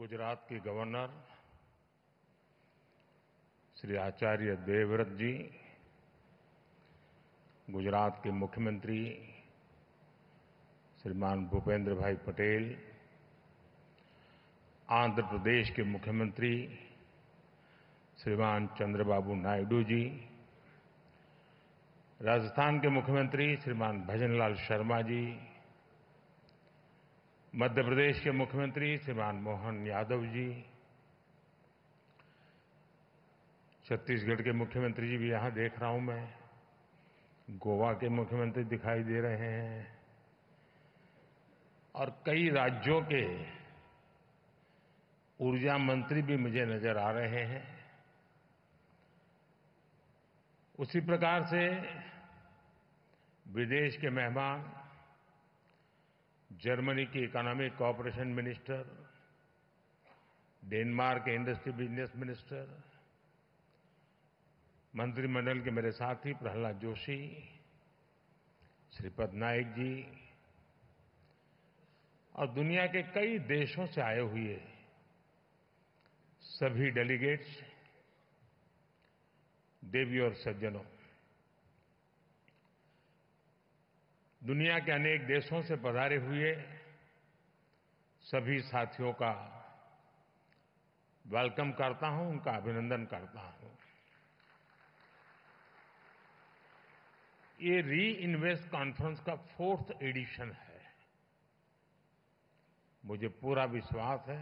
गुजरात के गवर्नर श्री आचार्य देवव्रत जी, गुजरात के मुख्यमंत्री श्रीमान भूपेंद्र भाई पटेल, आंध्र प्रदेश के मुख्यमंत्री श्रीमान चंद्रबाबू नायडू जी, राजस्थान के मुख्यमंत्री श्रीमान भजनलाल शर्मा जी, मध्य प्रदेश के मुख्यमंत्री श्रीमान मोहन यादव जी, छत्तीसगढ़ के मुख्यमंत्री जी भी यहां देख रहा हूं मैं, गोवा के मुख्यमंत्री दिखाई दे रहे हैं और कई राज्यों के ऊर्जा मंत्री भी मुझे नजर आ रहे हैं। उसी प्रकार से विदेश के मेहमान, जर्मनी के इकोनॉमिक कोऑपरेशन मिनिस्टर, डेनमार्क के इंडस्ट्री बिजनेस मिनिस्टर, मंत्रिमंडल के मेरे साथी प्रहलाद जोशी, श्रीपद नाइक जी और दुनिया के कई देशों से आए हुए सभी डेलीगेट्स, देवी और सज्जनों, दुनिया के अनेक देशों से पधारे हुए सभी साथियों का वेलकम करता हूं, उनका अभिनंदन करता हूं। ये री इन्वेस्ट कॉन्फ्रेंस का 4th एडिशन है। मुझे पूरा विश्वास है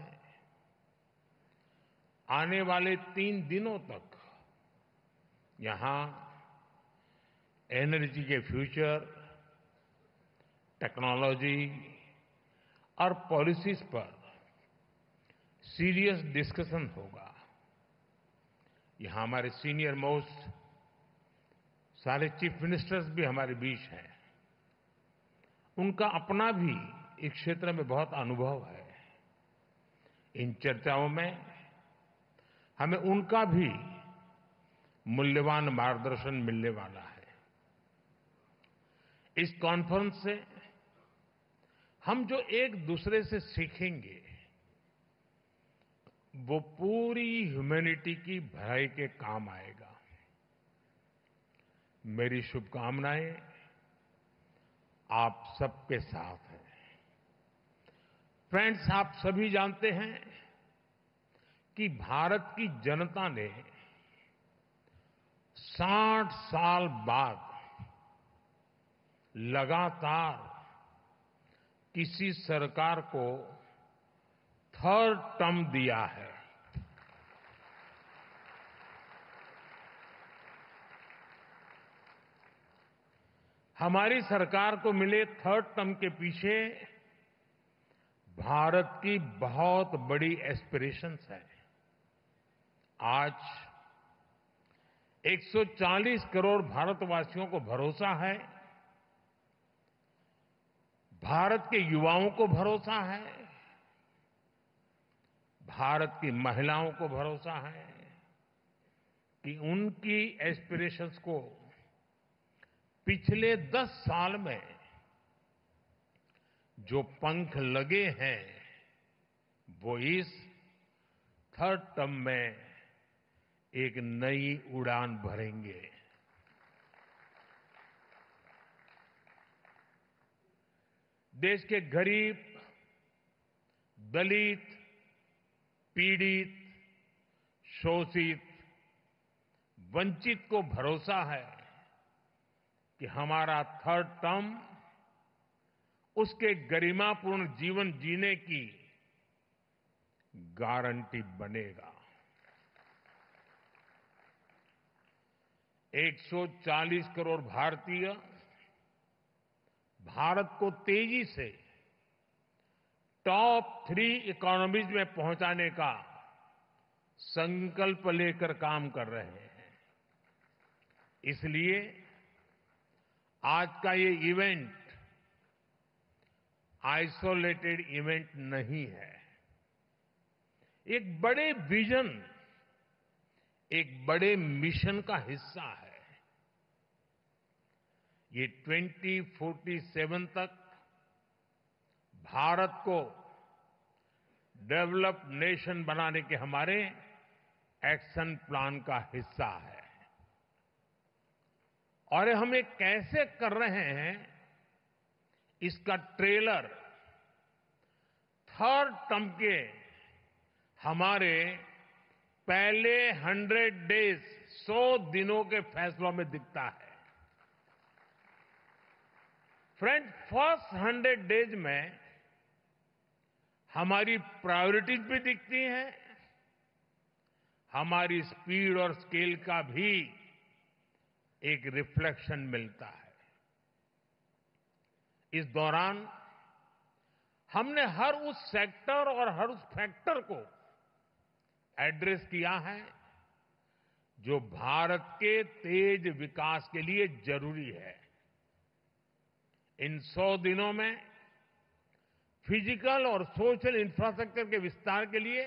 आने वाले 3 दिनों तक यहां एनर्जी के फ्यूचर, टेक्नोलॉजी और पॉलिसीज पर सीरियस डिस्कशन होगा। यहां हमारे सीनियर मोस्ट सारे चीफ मिनिस्टर्स भी हमारे बीच हैं। उनका अपना भी इस क्षेत्र में बहुत अनुभव है। इन चर्चाओं में हमें उनका भी मूल्यवान मार्गदर्शन मिलने वाला है। इस कॉन्फ्रेंस से हम जो एक दूसरे से सीखेंगे वो पूरी ह्यूमैनिटी की भलाई के काम आएगा। मेरी शुभकामनाएं आप सबके साथ हैं। फ्रेंड्स, आप सभी जानते हैं कि भारत की जनता ने 60 साल बाद लगातार किसी सरकार को 3rd टर्म दिया है। हमारी सरकार को मिले 3rd टर्म के पीछे भारत की बहुत बड़ी एस्पिरेशंस है। आज 140 करोड़ भारतवासियों को भरोसा है, भारत के युवाओं को भरोसा है, भारत की महिलाओं को भरोसा है कि उनकी एस्पिरेशंस को पिछले 10 साल में जो पंख लगे हैं वो इस 3rd टर्म में एक नई उड़ान भरेंगे। देश के गरीब, दलित, पीड़ित, शोषित, वंचित को भरोसा है कि हमारा 3rd टर्म उसके गरिमापूर्ण जीवन जीने की गारंटी बनेगा। 140 करोड़ भारतीय भारत को तेजी से टॉप 3 इकोनॉमीज में पहुंचाने का संकल्प लेकर काम कर रहे हैं। इसलिए आज का ये इवेंट आइसोलेटेड इवेंट नहीं है। एक बड़े विजन, एक बड़े मिशन का हिस्सा है। ये 2047 तक भारत को डेवलप्ड नेशन बनाने के हमारे एक्शन प्लान का हिस्सा है। और हम ये कैसे कर रहे हैं, इसका ट्रेलर थर्ड टर्म के हमारे पहले 100 डेज 100 दिनों के फैसलों में दिखता है। फ्रेंड, फर्स्ट 100 डेज में हमारी प्रायोरिटीज भी दिखती हैं, हमारी स्पीड और स्केल का भी एक रिफ्लेक्शन मिलता है। इस दौरान हमने हर उस सेक्टर और हर उस फैक्टर को एड्रेस किया है जो भारत के तेज विकास के लिए जरूरी है। इन 100 दिनों में फिजिकल और सोशल इंफ्रास्ट्रक्चर के विस्तार के लिए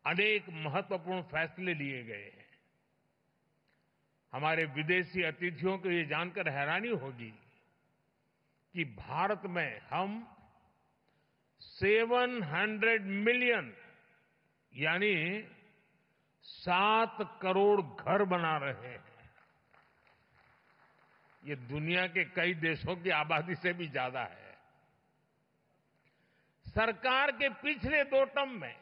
अनेक महत्वपूर्ण फैसले लिए गए हैं। हमारे विदेशी अतिथियों को ये जानकर हैरानी होगी कि भारत में हम 700 मिलियन यानी 7 करोड़ घर बना रहे हैं। ये दुनिया के कई देशों की आबादी से भी ज्यादा है। सरकार के पिछले 2 टर्म में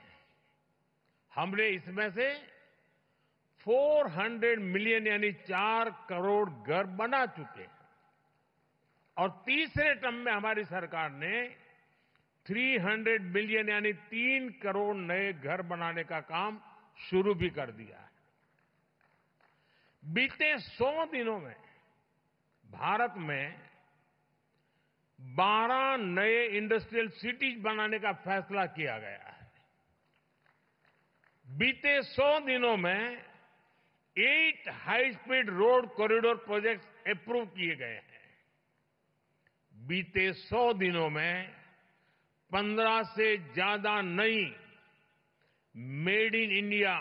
हमने इसमें से 400 मिलियन यानी 4 करोड़ घर बना चुके हैं और तीसरे टर्म में हमारी सरकार ने 300 मिलियन यानी 3 करोड़ नए घर बनाने का काम शुरू भी कर दिया है। बीते 100 दिनों में भारत में 12 नए इंडस्ट्रियल सिटीज बनाने का फैसला किया गया है। बीते 100 दिनों में 8 high speed road corridor projects approve किए गए हैं। बीते 100 दिनों में 15 से ज्यादा नई made in India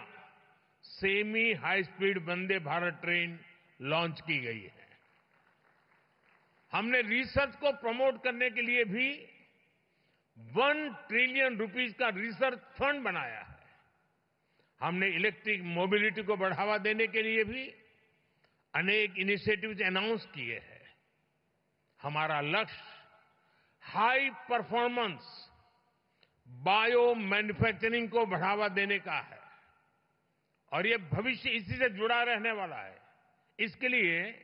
semi high speed Vande Bharat train launch की गई है। हमने रिसर्च को प्रमोट करने के लिए भी 1 ट्रिलियन रुपीस का रिसर्च फंड बनाया है। हमने इलेक्ट्रिक मोबिलिटी को बढ़ावा देने के लिए भी अनेक इनिशिएटिव्स अनाउंस किए हैं। हमारा लक्ष्य हाई परफॉर्मेंस बायो मैन्युफैक्चरिंग को बढ़ावा देने का है और ये भविष्य इसी से जुड़ा रहने वाला है। इसके लिए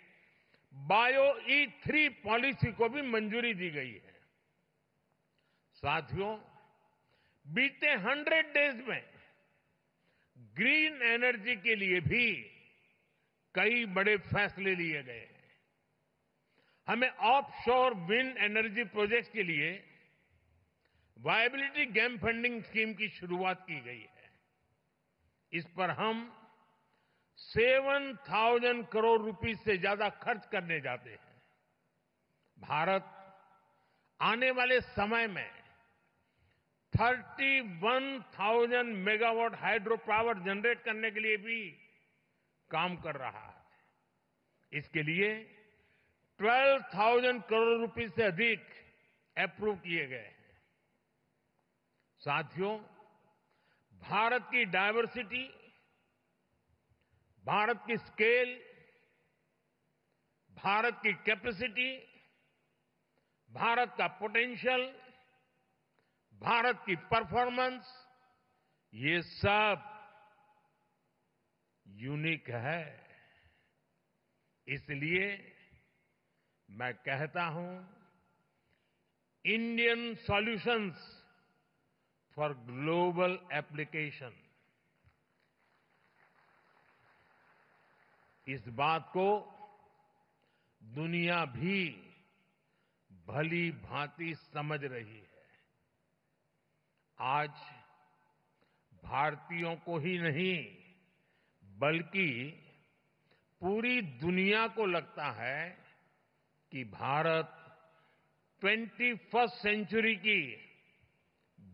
बायो E3 पॉलिसी को भी मंजूरी दी गई है। साथियों, बीते 100 डेज में ग्रीन एनर्जी के लिए भी कई बड़े फैसले लिए गए हैं। हमें ऑफशोर विंड एनर्जी प्रोजेक्ट्स के लिए वायबिलिटी गैप फंडिंग स्कीम की शुरुआत की गई है। इस पर हम 7,000 करोड़ रुपए से ज्यादा खर्च करने जाते हैं। भारत आने वाले समय में 31,000 मेगावाट हाइड्रो पावर जनरेट करने के लिए भी काम कर रहा है। इसके लिए 12,000 करोड़ रुपए से अधिक अप्रूव किए गए हैं। साथियों, भारत की डायवर्सिटी, भारत की स्केल, भारत की कैपेसिटी, भारत का पोटेंशियल, भारत की परफॉर्मेंस, ये सब यूनिक है। इसलिए मैं कहता हूं, Indian solutions for global application. इस बात को दुनिया भी भली भांति समझ रही है। आज भारतीयों को ही नहीं बल्कि पूरी दुनिया को लगता है कि भारत 21st सेंचुरी की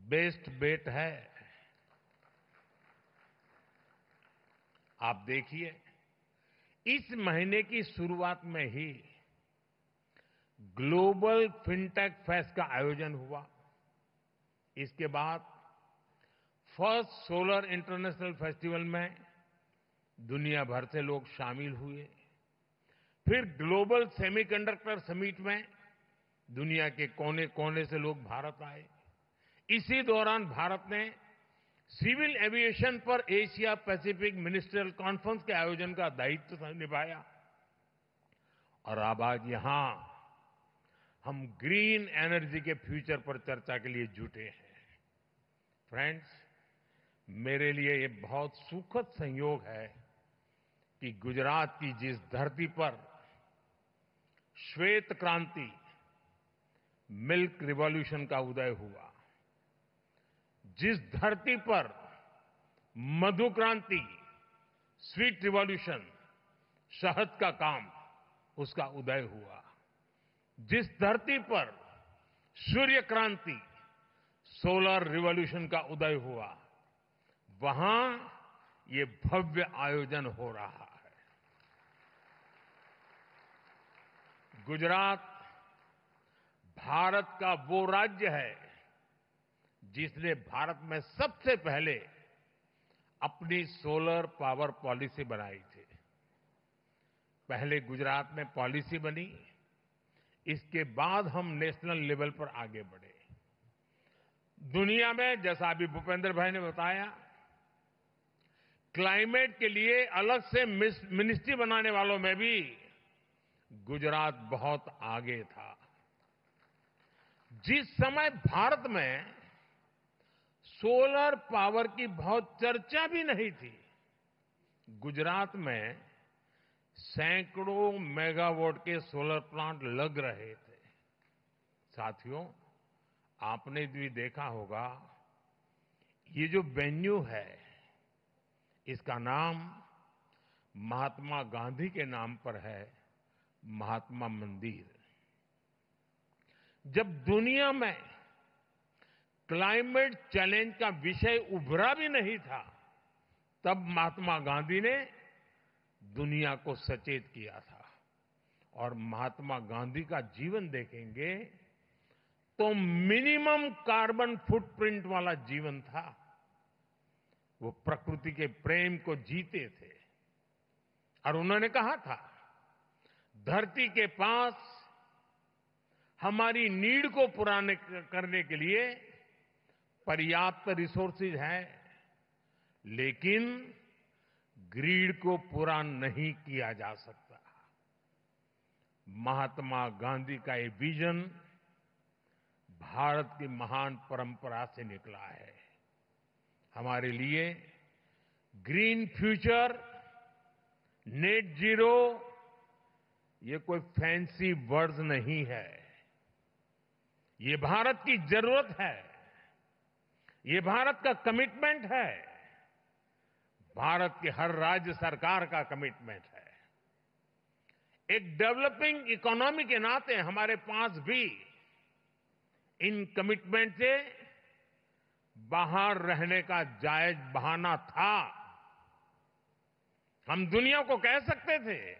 बेस्ट बेट है। आप देखिए, इस महीने की शुरुआत में ही ग्लोबल फिनटेक फेस्ट का आयोजन हुआ। इसके बाद फर्स्ट सोलर इंटरनेशनल फेस्टिवल में दुनिया भर से लोग शामिल हुए। फिर ग्लोबल सेमीकंडक्टर समिट में दुनिया के कोने कोने से लोग भारत आए। इसी दौरान भारत ने सिविल एविएशन पर एशिया पैसिफिक मिनिस्ट्रियल कॉन्फ्रेंस के आयोजन का दायित्व निभाया। और अब आज यहां हम ग्रीन एनर्जी के फ्यूचर पर चर्चा के लिए जुटे हैं। फ्रेंड्स, मेरे लिए ये बहुत सुखद संयोग है कि गुजरात की जिस धरती पर श्वेत क्रांति, मिल्क रिवॉल्यूशन का उदय हुआ, जिस धरती पर मधु क्रांति, स्वीट रिवॉल्यूशन, शहद का काम, उसका उदय हुआ, जिस धरती पर सूर्य क्रांति, सोलर रिवॉल्यूशन का उदय हुआ, वहां ये भव्य आयोजन हो रहा है। गुजरात भारत का वो राज्य है जिसने भारत में सबसे पहले अपनी सोलर पावर पॉलिसी बनाई थी। पहले गुजरात में पॉलिसी बनी, इसके बाद हम नेशनल लेवल पर आगे बढ़े। दुनिया में, जैसा अभी भूपेंद्र भाई ने बताया, क्लाइमेट के लिए अलग से मिनिस्ट्री बनाने वालों में भी गुजरात बहुत आगे था। जिस समय भारत में सोलर पावर की बहुत चर्चा भी नहीं थी, गुजरात में सैकड़ों मेगावाट के सोलर प्लांट लग रहे थे। साथियों, आपने भी देखा होगा, ये जो वेन्यू है, इसका नाम महात्मा गांधी के नाम पर है, महात्मा मंदिर। जब दुनिया में क्लाइमेट चैलेंज का विषय उभरा भी नहीं था, तब महात्मा गांधी ने दुनिया को सचेत किया था। और महात्मा गांधी का जीवन देखेंगे तो मिनिमम कार्बन फुटप्रिंट वाला जीवन था। वो प्रकृति के प्रेम को जीते थे और उन्होंने कहा था, धरती के पास हमारी नीड को पूरा करने के लिए पर्याप्त रिसोर्सेज है, लेकिन ग्रीड को पूरा नहीं किया जा सकता। महात्मा गांधी का ये विजन भारत की महान परंपरा से निकला है। हमारे लिए ग्रीन फ्यूचर, नेट जीरो, ये कोई फैंसी वर्ड्स नहीं है। ये भारत की जरूरत है, ये भारत का कमिटमेंट है, भारत की हर राज्य सरकार का कमिटमेंट है। एक डेवलपिंग इकोनॉमी के नाते हमारे पास भी इन कमिटमेंट से बाहर रहने का जायज बहाना था। हम दुनिया को कह सकते थे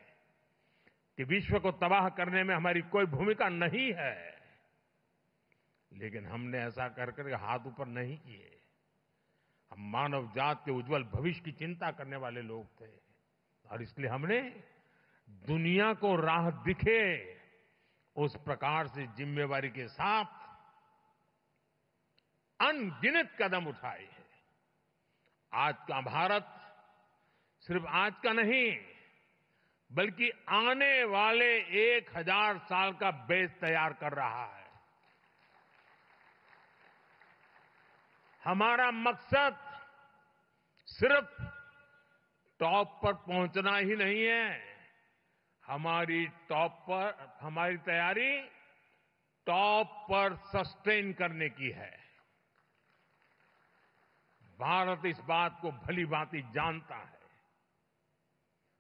कि विश्व को तबाह करने में हमारी कोई भूमिका नहीं है, लेकिन हमने ऐसा कर हाथ ऊपर नहीं किए। हम मानव जात के उज्जवल भविष्य की चिंता करने वाले लोग थे और इसलिए हमने दुनिया को राह दिखे उस प्रकार से जिम्मेवारी के साथ अनगिनत कदम उठाए हैं। आज का भारत सिर्फ आज का नहीं, बल्कि आने वाले 1000 साल का बेस तैयार कर रहा है। हमारा मकसद सिर्फ टॉप पर पहुंचना ही नहीं है, हमारी तैयारी टॉप पर सस्टेन करने की है। भारत इस बात को भली भांति जानता है।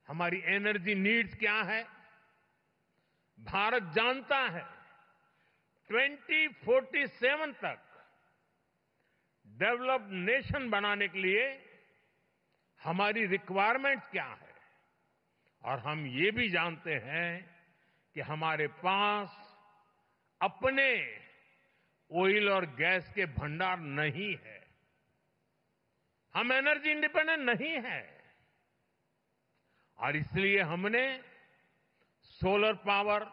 हमारी एनर्जी नीड्स क्या है, भारत जानता है। 2047 तक डेवलप्ड नेशन बनाने के लिए हमारी रिक्वायरमेंट्स क्या है, और हम ये भी जानते हैं कि हमारे पास अपने ऑयल और गैस के भंडार नहीं है। हम एनर्जी इंडिपेंडेंट नहीं है और इसलिए हमने solar power,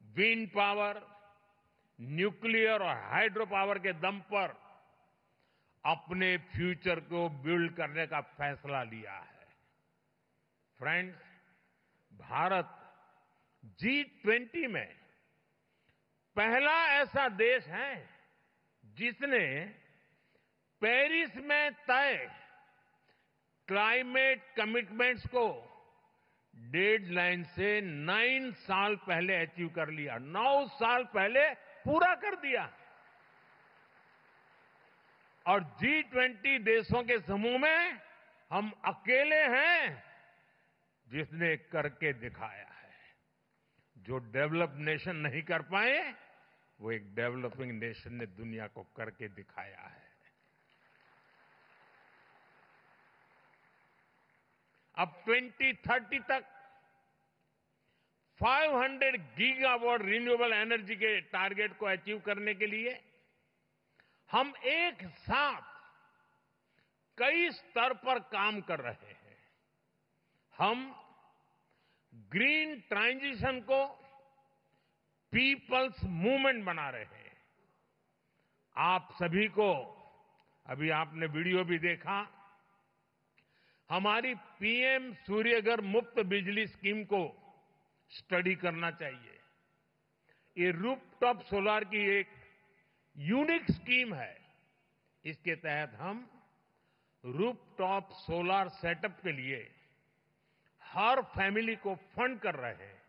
wind power, nuclear और हाइड्रो पावर के दम पर अपने फ्यूचर को बिल्ड करने का फैसला लिया है। फ्रेंड्स, भारत G20 में पहला ऐसा देश है जिसने पेरिस में तय क्लाइमेट कमिटमेंट्स को डेडलाइन से 9 साल पहले अचीव कर लिया, 9 साल पहले पूरा कर दिया। और G20 देशों के समूह में हम अकेले हैं जिसने करके दिखाया है। जो डेवलप नेशन नहीं कर पाए, वो एक डेवलपिंग नेशन ने दुनिया को करके दिखाया है। अब 2030 तक 500 गीगावाट रिन्यूएबल एनर्जी के टारगेट को अचीव करने के लिए हम एक साथ कई स्तर पर काम कर रहे हैं। हम ग्रीन ट्रांजिशन को पीपल्स मूवमेंट बना रहे हैं। आप सभी को, अभी आपने वीडियो भी देखा, हमारी पीएम सूर्यघर मुफ्त बिजली स्कीम को स्टडी करना चाहिए। ये रूफटॉप सोलर की एक यूनिक स्कीम है। इसके तहत हम रूफटॉप सोलर सेटअप के लिए हर फैमिली को फंड कर रहे हैं,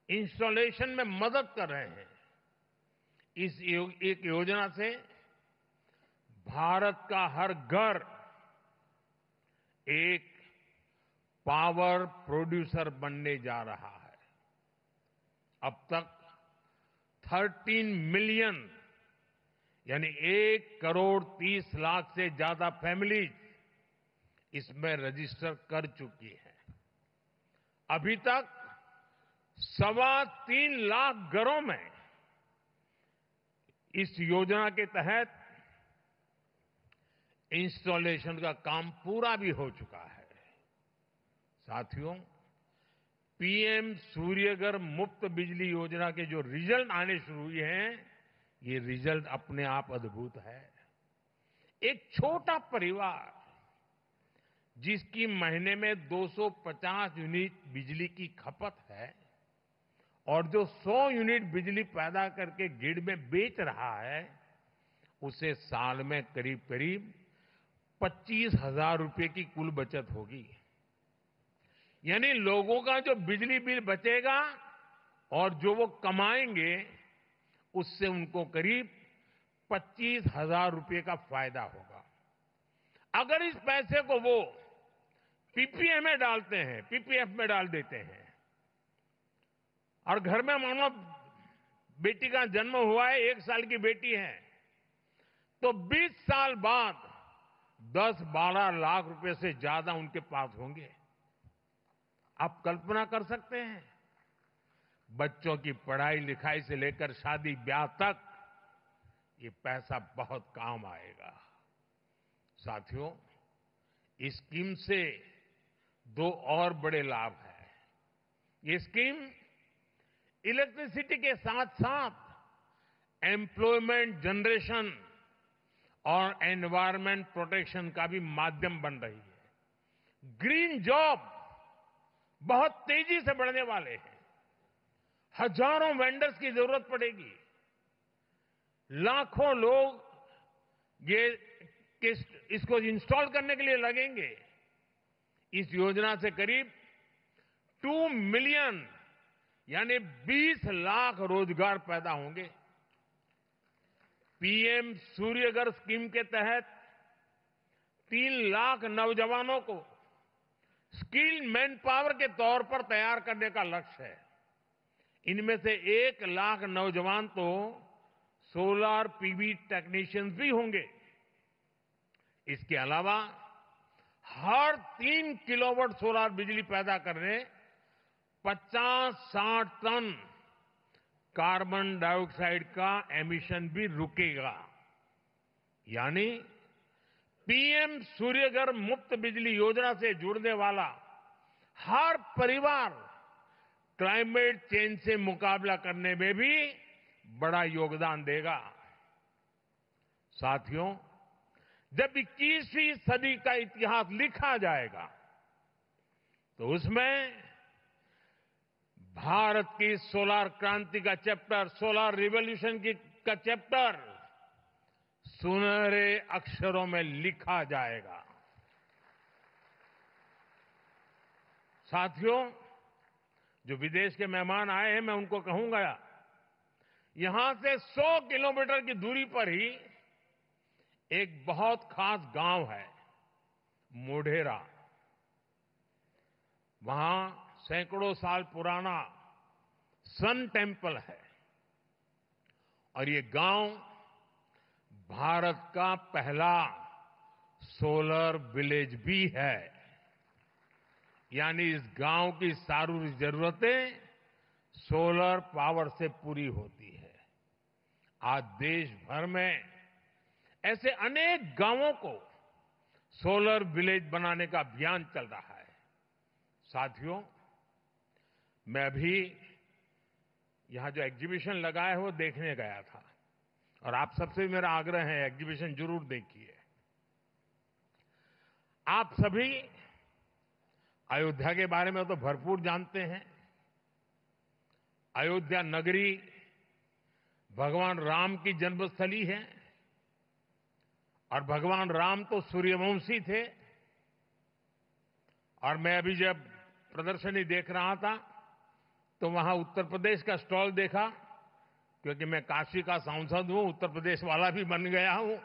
इंस्टॉलेशन में मदद कर रहे हैं। इस एक योजना से भारत का हर घर एक पावर प्रोड्यूसर बनने जा रहा है। अब तक 13 मिलियन यानी 1,30,00,000 से ज्यादा फैमिलीज इसमें रजिस्टर कर चुकी हैं। अभी तक 3.25 लाख घरों में इस योजना के तहत इंस्टॉलेशन का काम पूरा भी हो चुका है। साथियों, पीएम सूर्यघर मुफ्त बिजली योजना के जो रिजल्ट आने शुरू हुए हैं, ये रिजल्ट अपने आप अद्भुत है। एक छोटा परिवार जिसकी महीने में 250 यूनिट बिजली की खपत है और जो 100 यूनिट बिजली पैदा करके ग्रिड में बेच रहा है, उसे साल में करीब करीब 25,000 रुपए की कुल बचत होगी। यानी लोगों का जो बिजली बिल बचेगा और जो वो कमाएंगे, उससे उनको करीब 25,000 रुपए का फायदा होगा। अगर इस पैसे को वो पीपीए में डालते हैं, पीपीएफ में डाल देते हैं और घर में मानो बेटी का जन्म हुआ है, 1 साल की बेटी है, तो 20 साल बाद 10-12 लाख रुपए से ज्यादा उनके पास होंगे। आप कल्पना कर सकते हैं, बच्चों की पढ़ाई लिखाई से लेकर शादी ब्याह तक ये पैसा बहुत काम आएगा। साथियों, इस स्कीम से 2 और बड़े लाभ हैं। ये स्कीम इलेक्ट्रिसिटी के साथ साथ एम्प्लॉयमेंट जनरेशन और एनवायरमेंट प्रोटेक्शन का भी माध्यम बन रही है। ग्रीन जॉब बहुत तेजी से बढ़ने वाले हैं। हजारों वेंडर्स की जरूरत पड़ेगी। लाखों लोग इसको इंस्टॉल करने के लिए लगेंगे। इस योजना से करीब 2 मिलियन यानी 20 लाख रोजगार पैदा होंगे। पीएम सूर्यघर स्कीम के तहत 3 लाख नौजवानों को स्किल्ड मैन पावर के तौर पर तैयार करने का लक्ष्य है। इनमें से 1 लाख नौजवान तो सोलर पीवी टेक्नीशियंस भी होंगे। इसके अलावा हर 3 किलोवाट सोलर बिजली पैदा करने 50-60 टन कार्बन डाइऑक्साइड का एमिशन भी रुकेगा। यानी पीएम सूर्यघर मुफ्त बिजली योजना से जुड़ने वाला हर परिवार क्लाइमेट चेंज से मुकाबला करने में भी बड़ा योगदान देगा। साथियों, जब 21वीं सदी का इतिहास लिखा जाएगा तो उसमें भारत की सोलर क्रांति का चैप्टर, सोलर रिवॉल्यूशन का चैप्टर सुनहरे अक्षरों में लिखा जाएगा। साथियों, जो विदेश के मेहमान आए हैं, मैं उनको कहूंगा, यहां से 100 किलोमीटर की दूरी पर ही एक बहुत खास गांव है, मोढेरा। वहां सैकड़ों साल पुराना सन टेम्पल है और ये गांव भारत का पहला सोलर विलेज भी है। यानी इस गांव की सारी जरूरतें सोलर पावर से पूरी होती है। आज देश भर में ऐसे अनेक गांवों को सोलर विलेज बनाने का अभियान चल रहा है। साथियों, मैं अभी यहां जो एग्जीबिशन लगा है वो देखने गया था और आप सबसे भी मेरा आग्रह है, एग्जीबिशन जरूर देखिए। आप सभी अयोध्या के बारे में तो भरपूर जानते हैं। अयोध्या नगरी भगवान राम की जन्मस्थली है और भगवान राम तो सूर्यवंशी थे। और मैं अभी जब प्रदर्शनी देख रहा था तो वहां उत्तर प्रदेश का स्टॉल देखा, क्योंकि मैं काशी का सांसद हूं, उत्तर प्रदेश वाला भी बन गया हूं,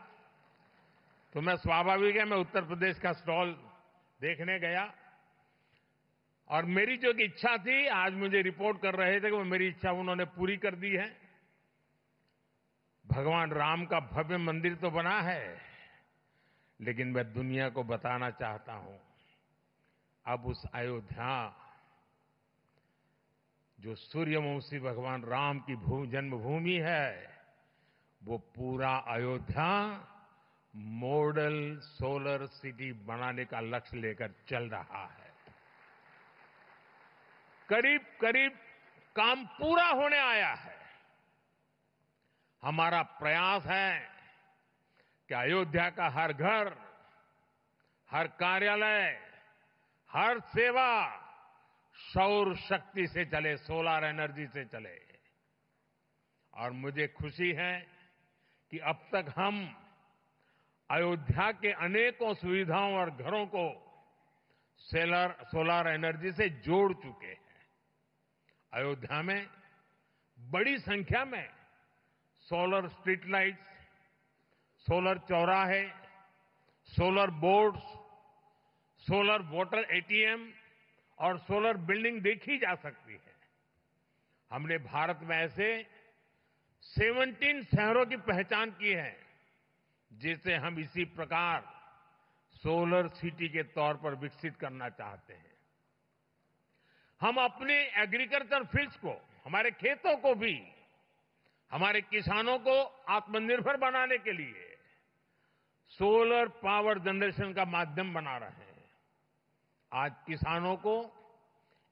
तो मैं स्वाभाविक है मैं उत्तर प्रदेश का स्टॉल देखने गया। और मेरी जो इच्छा थी, आज मुझे रिपोर्ट कर रहे थे कि वो मेरी इच्छा उन्होंने पूरी कर दी है। भगवान राम का भव्य मंदिर तो बना है, लेकिन मैं दुनिया को बताना चाहता हूं, अब उस अयोध्या, जो सूर्यवंशी भगवान राम की जन्मभूमि है, वो पूरा अयोध्या मॉडल सोलर सिटी बनाने का लक्ष्य लेकर चल रहा है। करीब करीब काम पूरा होने आया है। हमारा प्रयास है कि अयोध्या का हर घर, हर कार्यालय, हर सेवा सौर शक्ति से चले, सोलर एनर्जी से चले। और मुझे खुशी है कि अब तक हम अयोध्या के अनेकों सुविधाओं और घरों को सोलर एनर्जी से जोड़ चुके हैं। अयोध्या में बड़ी संख्या में सोलर स्ट्रीट लाइट्स, सोलर चौराहे, solar boards, solar water ATM और सोलर बिल्डिंग देखी जा सकती है। हमने भारत में ऐसे 17 शहरों की पहचान की है जिसे हम इसी प्रकार सोलर सिटी के तौर पर विकसित करना चाहते हैं। हम अपने एग्रीकल्चर फील्ड्स को, हमारे खेतों को भी, हमारे किसानों को आत्मनिर्भर बनाने के लिए सोलर पावर जनरेशन का माध्यम बना रहे हैं। आज किसानों को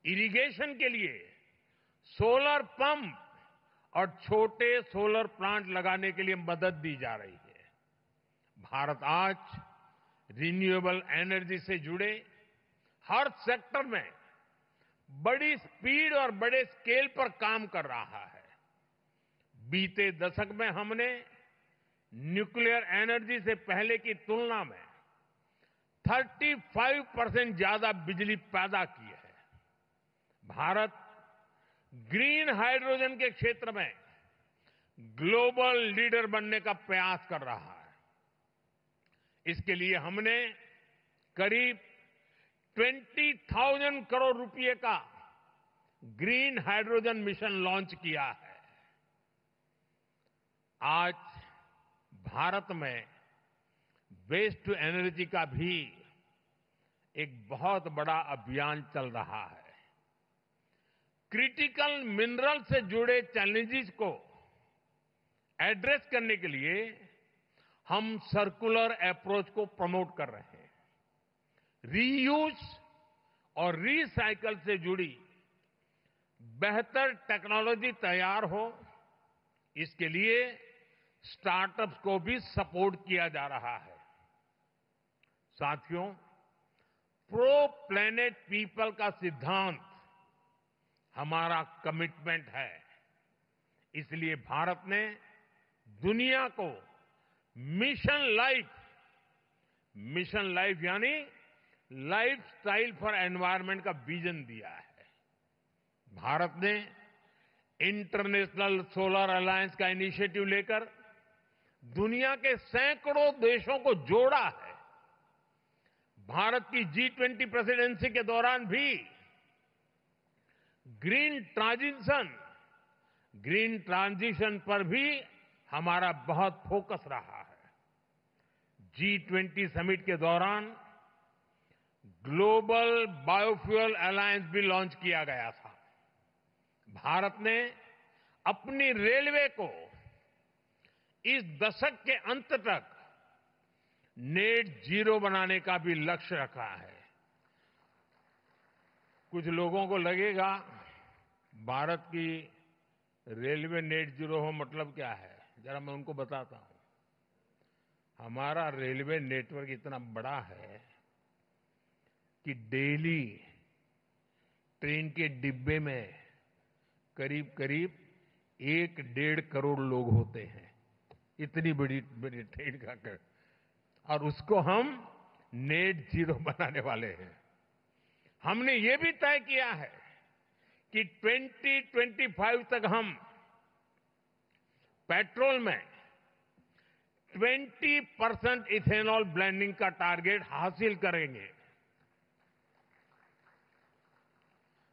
इरिगेशन के लिए सोलर पंप और छोटे सोलर प्लांट लगाने के लिए मदद दी जा रही है। भारत आज रिन्यूएबल एनर्जी से जुड़े हर सेक्टर में बड़ी स्पीड और बड़े स्केल पर काम कर रहा है। बीते दशक में हमने न्यूक्लियर एनर्जी से पहले की तुलना में 35% ज्यादा बिजली पैदा की है। भारत ग्रीन हाइड्रोजन के क्षेत्र में ग्लोबल लीडर बनने का प्रयास कर रहा है। इसके लिए हमने करीब 20,000 करोड़ रुपए का ग्रीन हाइड्रोजन मिशन लॉन्च किया है। आज भारत में वेस्ट टू एनर्जी का भी एक बहुत बड़ा अभियान चल रहा है। क्रिटिकल मिनरल से जुड़े चैलेंजेस को एड्रेस करने के लिए हम सर्कुलर अप्रोच को प्रमोट कर रहे हैं। रीयूज और रीसाइकल से जुड़ी बेहतर टेक्नोलॉजी तैयार हो, इसके लिए स्टार्टअप्स को भी सपोर्ट किया जा रहा है। साथियों, प्रो प्लेनेट पीपल का सिद्धांत हमारा कमिटमेंट है। इसलिए भारत ने दुनिया को मिशन लाइफ यानी लाइफस्टाइल फॉर एनवायरनमेंट का विजन दिया है। भारत ने इंटरनेशनल सोलर अलायंस का इनिशिएटिव लेकर दुनिया के सैकड़ों देशों को जोड़ा है। भारत की G20 प्रेसिडेंसी के दौरान भी ग्रीन ट्रांजिशन पर भी हमारा बहुत फोकस रहा है। G20 समिट के दौरान ग्लोबल बायोफ्यूल अलायंस भी लॉन्च किया गया था। भारत ने अपनी रेलवे को इस दशक के अंत तक नेट जीरो बनाने का भी लक्ष्य रखा है। कुछ लोगों को लगेगा भारत की रेलवे नेट जीरो हो मतलब क्या है, जरा मैं उनको बताता हूं। हमारा रेलवे नेटवर्क इतना बड़ा है कि डेली ट्रेन के डिब्बे में करीब करीब 1-1.5 करोड़ लोग होते हैं। इतनी बड़ी बड़ी ट्रेन का, और उसको हम नेट जीरो बनाने वाले हैं। हमने ये भी तय किया है कि 2025 तक हम पेट्रोल में 20% इथेनॉल ब्लेंडिंग का टारगेट हासिल करेंगे।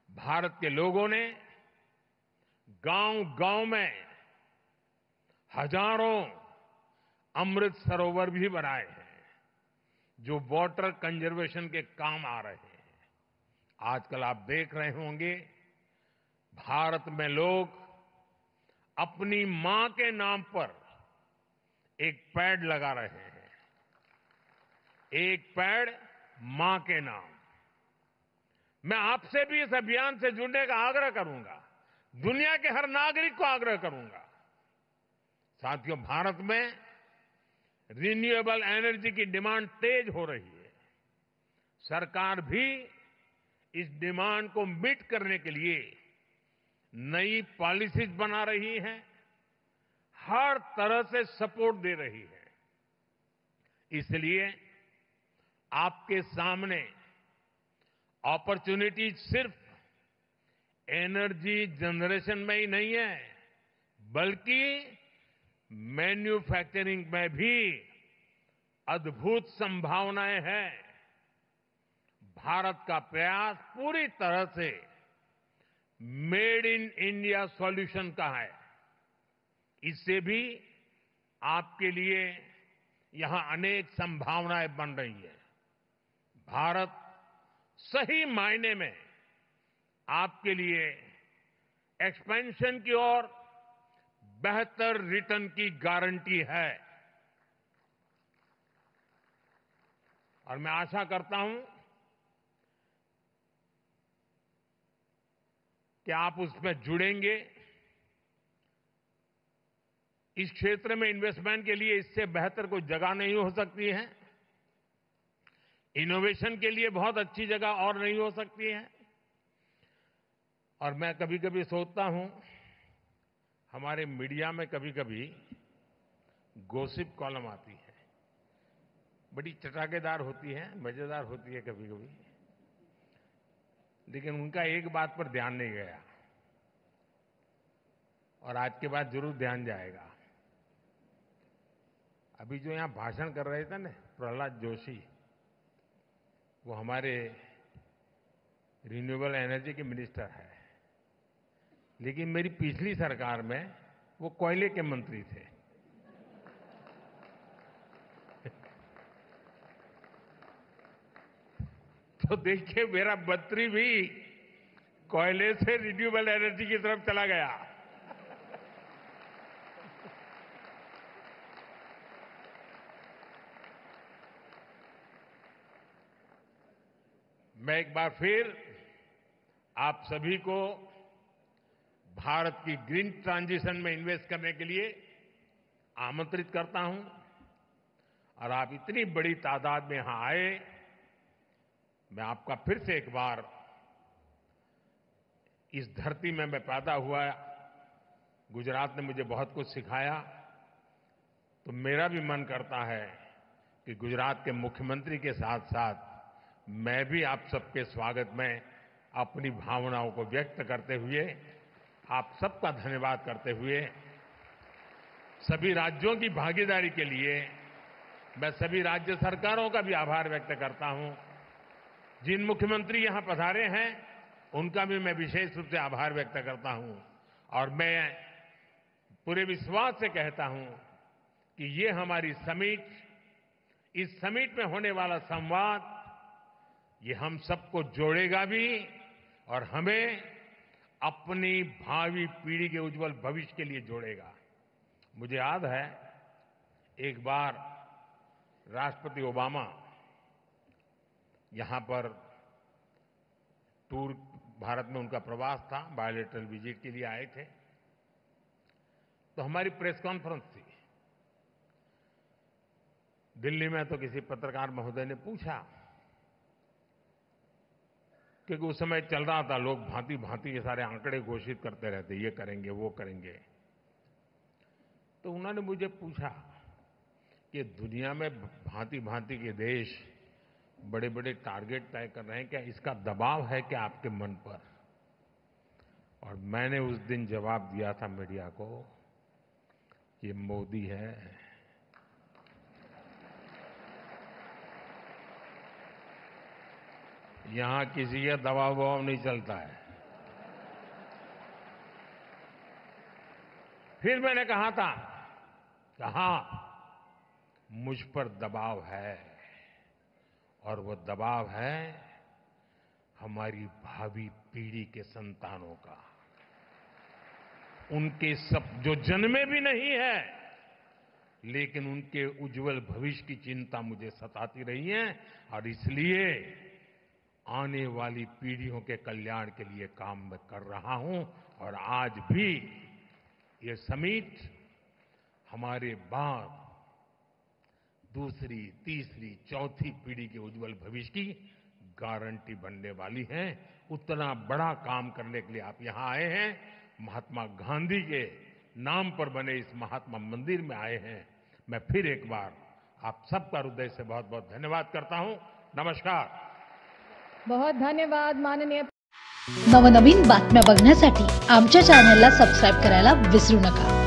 भारत के लोगों ने गांव-गांव में हजारों अमृत सरोवर भी बनाए हैं, जो वाटर कंजर्वेशन के काम आ रहे हैं। आजकल आप देख रहे होंगे, भारत में लोग अपनी मां के नाम पर एक पेड़ लगा रहे हैं। एक पेड़ मां के नाम। मैं आपसे भी इस अभियान से जुड़ने का आग्रह करूंगा, दुनिया के हर नागरिक को आग्रह करूंगा। साथियों, भारत में रिन्यूएबल एनर्जी की डिमांड तेज हो रही है। सरकार भी इस डिमांड को मीट करने के लिए नई पॉलिसीज बना रही है, हर तरह से सपोर्ट दे रही है। इसलिए आपके सामने अपॉर्चुनिटी सिर्फ एनर्जी जनरेशन में ही नहीं है, बल्कि मैन्युफैक्चरिंग में भी अद्भुत संभावनाएं हैं। भारत का प्रयास पूरी तरह से मेड इन इंडिया सॉल्यूशन का है। इससे भी आपके लिए यहां अनेक संभावनाएं बन रही हैं। भारत सही मायने में आपके लिए एक्सपेंशन की ओर बेहतर रिटर्न की गारंटी है। और मैं आशा करता हूं कि आप उसमें जुड़ेंगे। इस क्षेत्र में इन्वेस्टमेंट के लिए इससे बेहतर कोई जगह नहीं हो सकती है। इनोवेशन के लिए बहुत अच्छी जगह और नहीं हो सकती है। और मैं कभी कभी सोचता हूं, हमारे मीडिया में कभी कभी गॉसिप कॉलम आती है, बड़ी चटाकेदार होती है, मजेदार होती है कभी कभी, लेकिन उनका एक बात पर ध्यान नहीं गया, और आज के बाद जरूर ध्यान जाएगा। अभी जो यहां भाषण कर रहे थे ना प्रहलाद जोशी, वो हमारे रिन्यूएबल एनर्जी के मिनिस्टर है, लेकिन मेरी पिछली सरकार में वो कोयले के मंत्री थे। तो देखिए, मेरा मंत्री भी कोयले से रिन्यूएबल एनर्जी की तरफ चला गया। मैं एक बार फिर आप सभी को भारत की ग्रीन ट्रांजिशन में इन्वेस्ट करने के लिए आमंत्रित करता हूं और आप इतनी बड़ी तादाद में यहां आए, मैं आपका फिर से एक बार इस धरती में मैं पैदा हुआ, गुजरात ने मुझे बहुत कुछ सिखाया, तो मेरा भी मन करता है कि गुजरात के मुख्यमंत्री के साथ साथ मैं भी आप सबके स्वागत में अपनी भावनाओं को व्यक्त करते हुए, आप सबका धन्यवाद करते हुए, सभी राज्यों की भागीदारी के लिए मैं सभी राज्य सरकारों का भी आभार व्यक्त करता हूं। जिन मुख्यमंत्री यहां पधारे हैं उनका भी मैं विशेष रूप से आभार व्यक्त करता हूं और मैं पूरे विश्वास से कहता हूं कि ये हमारी समिट, इस समिट में होने वाला संवाद, ये हम सबको जोड़ेगा भी और हमें अपनी भावी पीढ़ी के उज्जवल भविष्य के लिए जोड़ेगा। मुझे याद है एक बार राष्ट्रपति ओबामा यहां पर टूर, भारत में उनका प्रवास था, बायोलेटरल विजिट के लिए आए थे, तो हमारी प्रेस कॉन्फ्रेंस थी दिल्ली में। तो किसी पत्रकार महोदय ने पूछा, क्योंकि उस समय चल रहा था, लोग भांति भांति के सारे आंकड़े घोषित करते रहते, ये करेंगे वो करेंगे, तो उन्होंने मुझे पूछा कि दुनिया में भांति भांति के देश बड़े बड़े टारगेट तय कर रहे हैं, क्या इसका दबाव है क्या आपके मन पर? और मैंने उस दिन जवाब दिया था मीडिया को, ये मोदी है, यहां किसी का दबाव नहीं चलता है। फिर मैंने कहा था कि हां, मुझ पर दबाव है और वो दबाव है हमारी भावी पीढ़ी के संतानों का, उनके सब जो जन्मे भी नहीं है लेकिन उनके उज्जवल भविष्य की चिंता मुझे सताती रही है और इसलिए आने वाली पीढ़ियों के कल्याण के लिए काम मैं कर रहा हूं। और आज भी ये समिट हमारे बाद दूसरी, तीसरी, चौथी पीढ़ी के उज्जवल भविष्य की गारंटी बनने वाली है। उतना बड़ा काम करने के लिए आप यहां आए हैं, महात्मा गांधी के नाम पर बने इस महात्मा मंदिर में आए हैं। मैं फिर एक बार आप सबका हृदय से बहुत बहुत धन्यवाद करता हूं। नमस्कार। बहुत धन्यवाद माननीय। नवनवीन बातम्या बघण्यासाठी आमच्या चॅनलला सबस्क्राईब करायला विसरू नका।